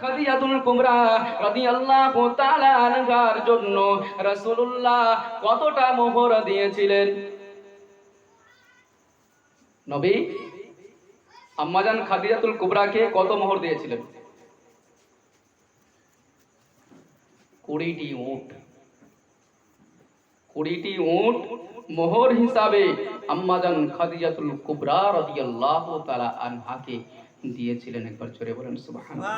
খাদিজাতুল কুবরা রাদিয়াল্লাহু তাআলা আনহার জন্য রাসূলুল্লাহ কতটা মোহর দিয়েছিলেন? নবী আম্মাজান খাদিজাতুল কুবরাকে কত মোহর দিয়েছিলেন? 20টি উট। 20টি উট মোহর হিসাবে আম্মাজান খাদিজাতুল কুবরা রাদিয়াল্লাহু তাআলা আনহাকে দিয়েছিলেন। একবার জোরে বলেন সুবহানাল্লাহ।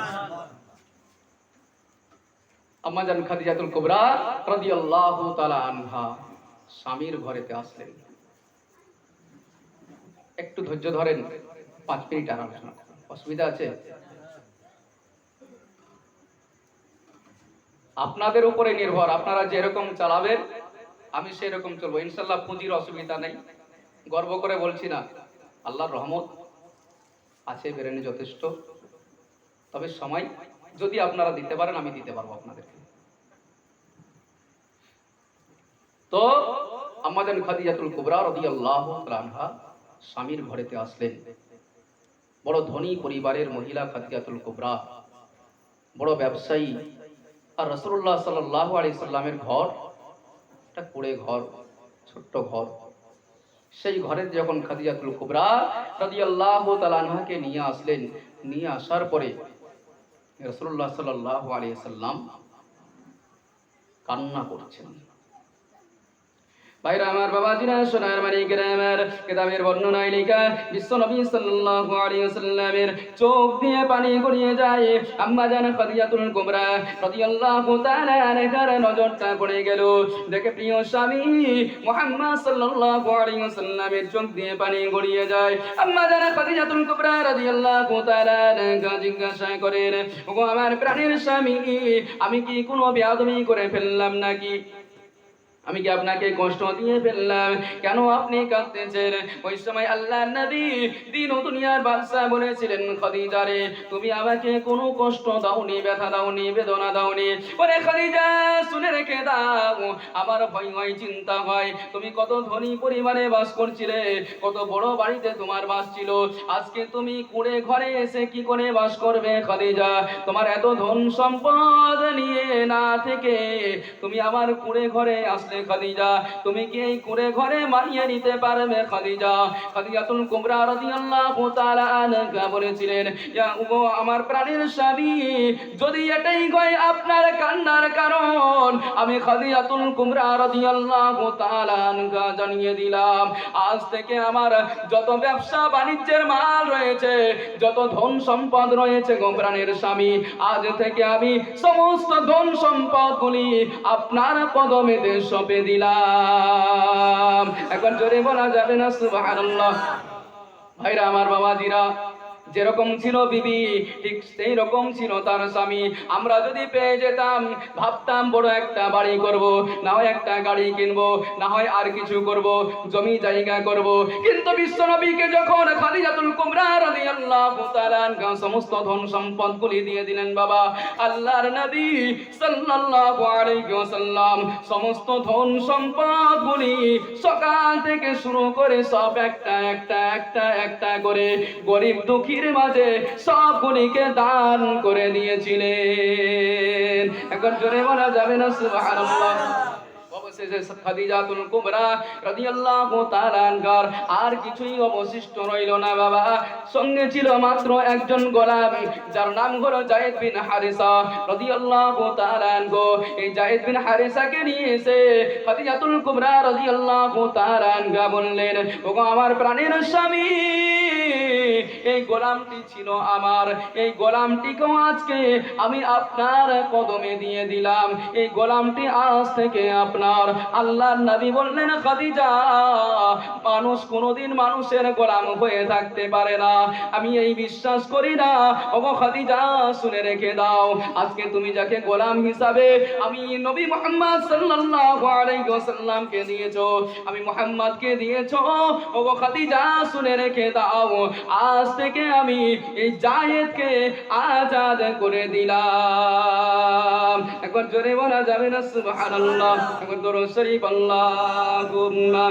আম্মাজান খাদিজাতুল কুবরা রাদিয়াল্লাহু তাআলা আনহা স্বামীর ঘরেতে আসলেন। একটু ধৈর্য ধরেন, 5 মিনিট আর আলোচনা করুন, অসুবিধা আছে? আপনাদের উপরে নির্ভর, আপনারা যেরকম চালাবেন আমি সেরকম চলবো ইনশাআল্লাহ। পুঁজির অসুবিধা নেই, গর্ব করে বলছি না, আল্লাহর রহমত আছে, বেরেনে যথেষ্ট। তবে সময় যদি আপনারা দিতে পারেন আমি দিতে পারবো আপনাদেরকে। তো আম্মাজান খাদিজাতুল কুবরা রাদিয়াল্লাহু তাআলা আনহা স্বামীর ঘরেতে আসলেন। বড় ধনী পরিবারের মহিলা খাদিজাতুল কুবরা, বড় ব্যবসায়ী। আর রাসূলুল্লাহ সাল্লাল্লাহু আলাইহি সাল্লামের ঘর একটা কুড়ে ঘর, ছোট্ট ঘর। সেই ঘরে যখন খাদিজাতুল কুবরা রাদিয়াল্লাহু তাআলা আনহাকে নিয়ে আসলেন, নিয়ে আসার পরে রাসূলুল্লাহ সাল্লাল্লাহু আলাইহি সাল্লাম কান্না করছেন। ভাইরা আমার, বাবাজিরা, সোনার মানিকেরা আমার, কিতাবের বর্ণনায় লেখা বিশ্ব নবী সাল্লাল্লাহু আলাইহি ওয়াসাল্লামের চোখ দিয়ে পানি গড়িয়ে যায়। আম্মাজান খাদিজাতুল কুবরা রাদিয়াল্লাহু তাআলা আনহার নজরটা পড়ে গেল। দেখে প্রিয় স্বামী মুহাম্মদ সাল্লাল্লাহু আলাইহি ওয়াসাল্লামের চোখ দিয়ে পানি গড়িয়ে যায়। আম্মাজান খাদিজাতুল কুবরা রাদিয়াল্লাহু তাআলা আনহা জিজ্ঞাসা করেন, ওগো আমার প্রাণের স্বামী, আমি কি কোনো বেয়াদবি করে ফেললাম নাকি? আমি কি আপনাকে কষ্ট দিয়ে ফেললাম? কেন আপনি কাঁদতেছেন? ওই সময় আল্লাহর নবী দিন ও দুনিয়ার বাদশা বলেছিলেন, খাদিজা রে, তুমি আমাকে কোনো কষ্ট দাওনি, ব্যথা দাওনি, বেদনা দাওনি। ওরে খাদিজা, শুনে রেখে দাও, আমার ভয় হয়, চিন্তা হয়, তুমি কত ধনী পরিবারে বাস করছিলে, কত বড় বাড়িতে তোমার বাস ছিল, আজকে তুমি কুড়ে ঘরে এসে কি করে বাস করবে খাদিজা? তোমার এত ধন সম্পদ নিয়ে না থেকে তুমি আমার কুড়ে ঘরে আসলে খাদিজা, তুমি কি এই কুড়ে ঘরে মানিয়ে নিতে পারবে খাদিজা? খাদিজাতুল কুবরা রাদিয়াল্লাহু তাআলা আনহা বলেছিলেন, ইয়া ওগো আমার প্রাণের স্বামী, যদি এটাই হয় আপনার কান্নার কারণ, আমি খাদিজাতুল কুবরা রাদিয়াল্লাহু তাআলা আনহা জানিয়ে দিলাম, আজ থেকে আমার যত ব্যবসা বাণিজ্যের মাল রয়েছে, যত ধন সম্পদ রয়েছে গো প্রাণের স্বামী, আজ থেকে আমি সমস্ত ধন সম্পদগুলি আপনার কদমেতে সঁপে দিলাম। এখন জোরে বলা যাবে না সুবহানাল্লাহ? ভাইরা আমার, বাবাজিরা, যেরকম ছিল বিবি ঠিক সেই রকম ছিল তার স্বামী। আমরা যদি পেয়ে যেতাম, ভাবতাম বড় একটা বাড়ি করব, না হয় একটা গাড়ি কিনবো, না হয় আর কিছু করব, জমি জায়গা করব। কিন্তু বিশ্ব নবীকে যখন খাদিজাতুল কুবরা রাদিয়াল্লাহু তাআলা আনহা সমস্ত ধন সম্পদগুলি দিয়ে দিলেন, বাবা আল্লাহর নবী সাল্লাল্লাহু আলাইহি ওয়াসাল্লাম সমস্ত ধন সম্পদগুলি সকাল থেকে শুরু করে সব একটা একটা একটা একটা করে গরিব দুঃখীর মাঝে সবগুলিকে দান করে দিয়েছিলেন। এখন জোরে বলা যাবে না সুবহানাল্লাহ? অবশেষে খাদিজাতুল কুবরা রাদিয়াল্লাহু তাআলা আনহার আর কিছুই অবশিষ্ট রইল না, বাবা। সঙ্গে ছিল মাত্র একজন গোলাম, যার নাম হলো যায়েদ বিন হারিসা রাদিয়াল্লাহু তাআলা আনহু। এই যায়েদ বিন হারিসাকে নিয়ে এসে খাদিজাতুল কুবরা রাদিয়াল্লাহু তাআলা আনহা বললেন, ওগো আমার প্রাণের স্বামী, এই গোলামটি ছিল আমার, এই গোলামটিকেও আজকে আমি আপনার কদমে দিয়ে দিলাম, এই গোলামটি আজ থেকে আপনার। আল্লাহর নবী বললেন, খাদিজা, মানুষ কোনোদিন মানুষের গোলাম হয়ে থাকতে পারে না, আমি এই বিশ্বাস করি না। ওগো খাদিজা, শুনে রেখে দাও, আজকে তুমি যাকে গোলাম হিসাবে আমি নবী মুহাম্মদ সাল্লাল্লাহু আলাইহি ওয়াসাল্লামকে দিয়েছো, আমি মুহাম্মদকে দিয়েছো, ওগো খাদিজা, শুনে রেখে দাও, আজ থেকে আমি এই যায়েদকে আজাদ করে দিলাম। একবার জোরে বলা যাবে না সুবহানাল্লাহ? একবার দরুদ শরীফ আল্লাহুম্মা